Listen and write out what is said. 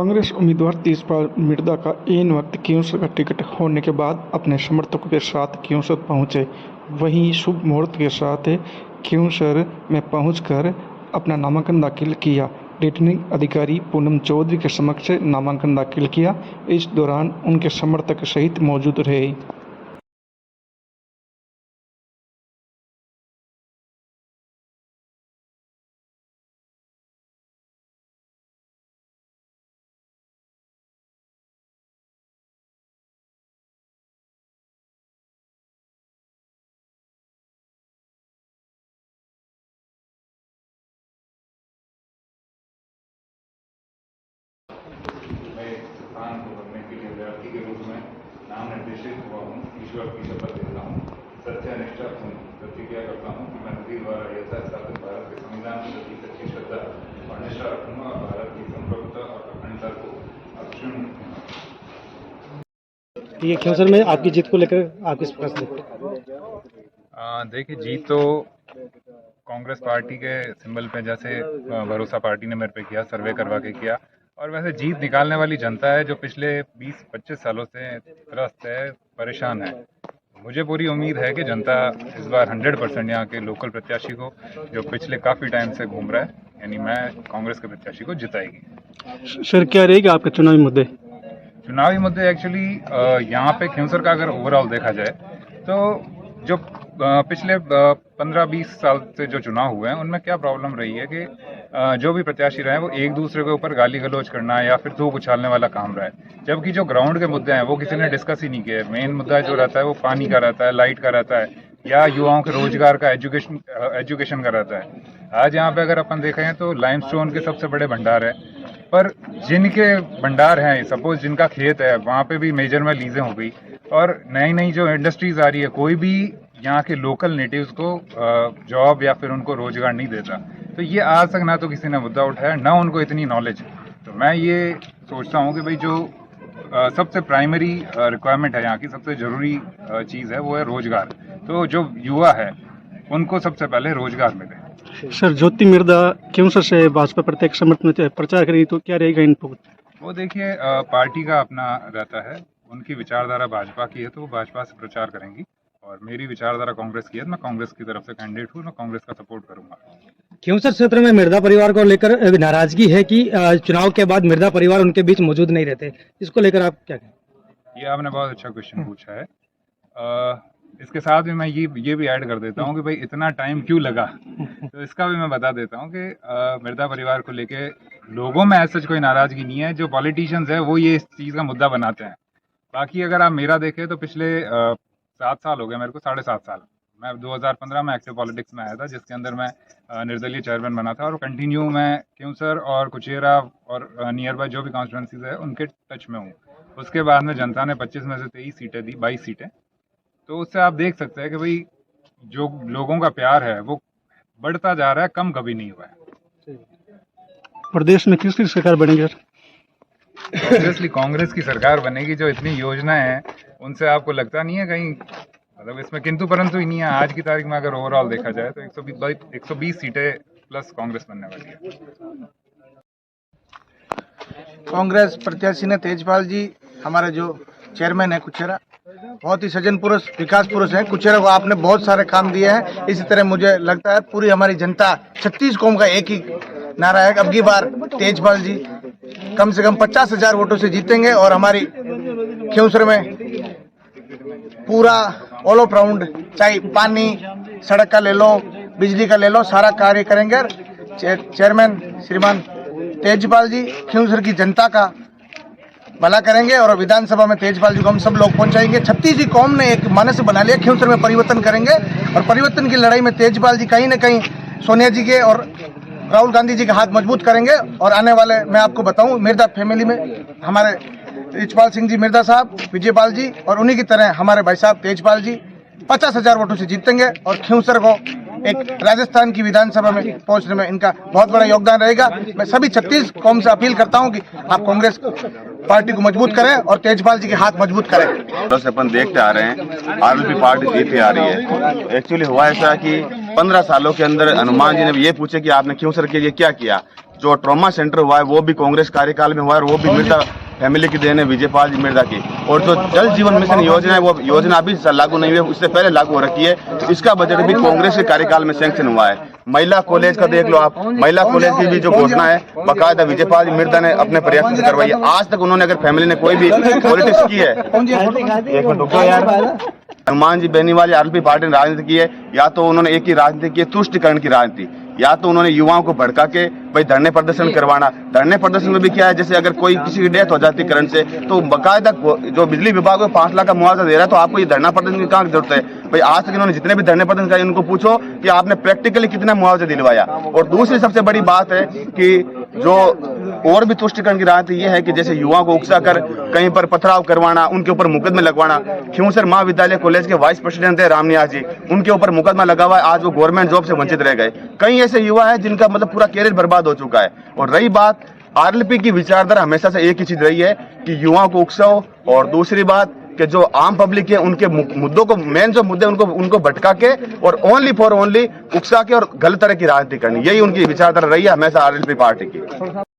कांग्रेस उम्मीदवार तेजपाल मिर्दा का ऐन वक्त क्यूंसर का टिकट होने के बाद अपने समर्थकों के साथ क्यूंसर पहुंचे। वहीं शुभ मुहूर्त के साथ क्यूंसर में पहुंचकर अपना नामांकन दाखिल किया। रिटर्निंग अधिकारी पूनम चौधरी के समक्ष नामांकन दाखिल किया। इस दौरान उनके समर्थक सहित मौजूद रहे। मैं स्थान को भरने के लिए अभ्यर्थी के रूप में नाम निर्देशित हुआ हूँ। ईश्वर की शपथ लेता हूँ, सत्य निष्ठा प्रतिज्ञा करता हूँ कि मैं विधि द्वारा यथा स्थापित भारत के संविधान के प्रति सच्ची श्रद्धा और निष्ठा रखूंगा और भारत की संप्रभुता और अखंडता को अक्षुण्ण रखूंगा। ये क्यूंसर में आपकी जीत को लेकर आप किस प्रकार से देखते हैं? देखिए, जीत तो कांग्रेस पार्टी के सिंबल पे जैसे भरोसा पार्टी ने मेरे पे किया, सर्वे करवा के किया, और वैसे जीत निकालने वाली जनता है जो पिछले 20-25 सालों से त्रस्त है, परेशान है। मुझे पूरी उम्मीद है कि जनता इस बार 100% यहाँ के लोकल प्रत्याशी को, जो पिछले काफ़ी टाइम से घूम रहा है, यानी मैं कांग्रेस के प्रत्याशी को जिताएगी। सर, क्या रहेगा आपके चुनावी मुद्दे? चुनावी मुद्दे एक्चुअली यहाँ पे क्यूंसर का अगर ओवरऑल देखा जाए तो जो पिछले 15-20 साल से जो चुनाव हुए हैं उनमें क्या प्रॉब्लम रही है कि जो भी प्रत्याशी रहे हैं वो एक दूसरे के ऊपर गाली गलौज करना या फिर थूक उछालने वाला काम रहा है, जबकि जो ग्राउंड के मुद्दे हैं वो किसी ने डिस्कस ही नहीं किए। मेन मुद्दा जो रहता है वो पानी का रहता है, लाइट का रहता है, या युवाओं के रोजगार का, एजुकेशन का रहता है। आज यहाँ पे अगर अपन देखें तो लाइमस्टोन के सबसे बड़े भंडार है, पर जिनके भंडार हैं, सपोज जिनका खेत है, वहाँ पे भी मेजर में लीजें हो गई और नई नई जो इंडस्ट्रीज आ रही है, कोई भी यहाँ के लोकल नेटिव्स को जॉब या फिर उनको रोजगार नहीं देता। तो ये आज तक ना तो किसी ने मुद्दा उठाया, ना उनको इतनी नॉलेज। तो मैं ये सोचता हूँ कि भाई जो सबसे प्राइमरी रिक्वायरमेंट है, यहाँ की सबसे जरूरी चीज़ है, वो है रोजगार। तो जो युवा है उनको सबसे पहले रोजगार मिले। सर, ज्योति मिर्दा क्यूंसर से भाजपा प्रत्येक समर्थन में प्रचार करेगी तो क्या रहेगा इनपुट? वो देखिए, पार्टी का अपना रहता है, उनकी विचारधारा भाजपा की है तो वो भाजपा से प्रचार करेंगी, और मेरी विचारधारा कांग्रेस की है तो मैं कांग्रेस की तरफ से कैंडिडेट हूँ, मैं कांग्रेस का सपोर्ट करूंगा। क्यूंसर क्षेत्र में मिर्दा परिवार को लेकर नाराजगी है कि चुनाव के बाद मिर्दा परिवार उनके बीच मौजूद नहीं रहते, इसको लेकर आप क्या कहें? ये आपने बहुत अच्छा क्वेश्चन पूछा है। इसके साथ भी मैं ये भी ऐड कर देता हूँ कि भाई इतना टाइम क्यों लगा, तो इसका भी मैं बता देता हूँ कि मिर्दा परिवार को लेके लोगों में ऐसा कोई नाराजगी नहीं है। जो पॉलिटिशियंस है वो ये इस चीज़ का मुद्दा बनाते हैं। बाकी अगर आप मेरा देखें तो पिछले 7 साल हो गए मेरे को, 7.5 साल। मैं 2015 में एक्टिव पॉलिटिक्स में आया था, जिसके अंदर मैं निर्दलीय चेयरमैन बना था, और कंटिन्यू मैं क्यूंसर और कुचेरा और नियर बाय जो भी कॉन्स्टिट्यूंसीज है उनके टच में हूँ। उसके बाद में जनता ने 25 में से 23 सीटें दी, 22 सीटें। तो उससे आप देख सकते हैं कि भाई जो लोगों का प्यार है वो बढ़ता जा रहा है, कम कभी नहीं हुआ है। प्रदेश में किसकी सरकार बनेगी? ऑब्वियसली कांग्रेस की सरकार बनेगी। जो इतनी योजनाएं हैं उनसे आपको लगता नहीं है कहीं, मतलब इसमें किंतु परंतु ही नहीं है। आज की तारीख में अगर ओवरऑल देखा जाए तो 120 सीटें प्लस कांग्रेस बनने वाली है। कांग्रेस प्रत्याशी ने तेजपाल जी, हमारे जो चेयरमैन है कुचेरा, बहुत ही सज्जन पुरुष, विकास पुरुष है। कुचेरा को आपने बहुत सारे काम दिए हैं। इसी तरह मुझे लगता है पूरी हमारी जनता 36 कौम का एक ही नारा है, अब की बार तेजपाल जी कम से कम 50,000 वोटों से जीतेंगे और हमारी क्यूंसर में पूरा ऑल ऑफ राउंड, चाहे पानी सड़क का ले लो, बिजली का ले लो, सारा कार्य करेंगे। चेयरमैन श्रीमान तेजपाल जी क्यूंसर की जनता का भला करेंगे और विधानसभा में तेजपाल जी को हम सब लोग पहुंचाएंगे। 36 कौम ने एक मानस बना लिया, क्यूंसर में परिवर्तन करेंगे, और परिवर्तन की लड़ाई में तेजपाल जी कहीं न कहीं सोनिया जी के और राहुल गांधी जी के हाथ मजबूत करेंगे। और आने वाले, मैं आपको बताऊं, मिर्दा फैमिली में हमारे रिचपाल सिंह जी मिर्दा साहब, विजयपाल जी और उन्हीं की तरह हमारे भाई साहब तेजपाल जी 50,000 वोटों से जीतेंगे, और क्यूंसर को एक राजस्थान की विधानसभा में पहुंचने में इनका बहुत बड़ा योगदान रहेगा। मैं सभी 36 कौम से अपील करता हूं कि आप कांग्रेस पार्टी को मजबूत करें और तेजपाल जी के हाथ मजबूत करें। बस अपन देखते आ रहे हैं, आरएलपी पार्टी जीतती आ रही है। एक्चुअली हुआ ऐसा कि 15 सालों के अंदर हनुमान जी ने ये पूछे कि आपने क्यूंसर के लिए क्या किया, जो ट्रॉमा सेंटर हुआ है वो भी कांग्रेस कार्यकाल में हुआ है और वो भी मिर्जा फैमिली की देन है, विजयपाल जी मिर्जा की। और जो जल जीवन मिशन योजना है वो योजना अभी लागू नहीं हुई है, उससे पहले लागू हो रखी है। इसका बजट भी कांग्रेस के कार्यकाल में सैंक्शन हुआ है। महिला कॉलेज का देख लो आप, महिला कॉलेज की भी जो घोषणा है बाकायदा विजयपाल जी मिर्जा ने अपने प्रयास से करवाई है। आज तक उन्होंने अगर फैमिली ने कोई भी पॉलिटिक्स की है, एक मिनट रुको यार, हनुमान जी बेनीवाल या आरएलपी पार्टी ने राजनीति की है, या तो उन्होंने एक ही राजनीति की है, तुष्टिकरण की राजनीति, या तो उन्होंने युवाओं को भड़का के भाई धरने प्रदर्शन करवाना। धरने प्रदर्शन में भी क्या है, जैसे अगर कोई किसी की डेथ हो जाती है करंट से तो बाकायदा जो बिजली विभाग को 5 लाख का मुआवजा दे रहा है, तो आपको ये धरना प्रदर्शन की कहाँ की जरूरत है भाई? आज तक इन्होंने जितने भी धरने प्रदर्शन किए उनको पूछो कि आपने प्रैक्टिकली कितना मुआवजा दिलवाया। और दूसरी सबसे बड़ी बात है कि जो और भी तुष्टिकरण की राजनीति ये है कि जैसे युवाओं को उकसा कर कहीं पर पथराव करवाना, उनके ऊपर मुकदमे लगवाना। खियूंसर महाविद्यालय कॉलेज के वाइस प्रेसिडेंट है रामनियाज जी, उनके ऊपर मुकदमा लगा हुआ है, आज वो गवर्नमेंट जॉब से वंचित रह गए। कई ऐसे युवा है जिनका मतलब पूरा कैरियर बर्बाद हो चुका है। और रही बात आरएलपी की विचारधारा, हमेशा से एक ही चीज रही है कि युवाओं को उकसाओ, और दूसरी बात कि जो आम पब्लिक है उनके मुद्दों को, मेन जो मुद्दे उनको भटका के और ओनली फॉर ओनली उकसा के और गलत तरह की राजनीति करनी, यही उनकी विचारधारा रही है हमेशा आरएलपी पार्टी की।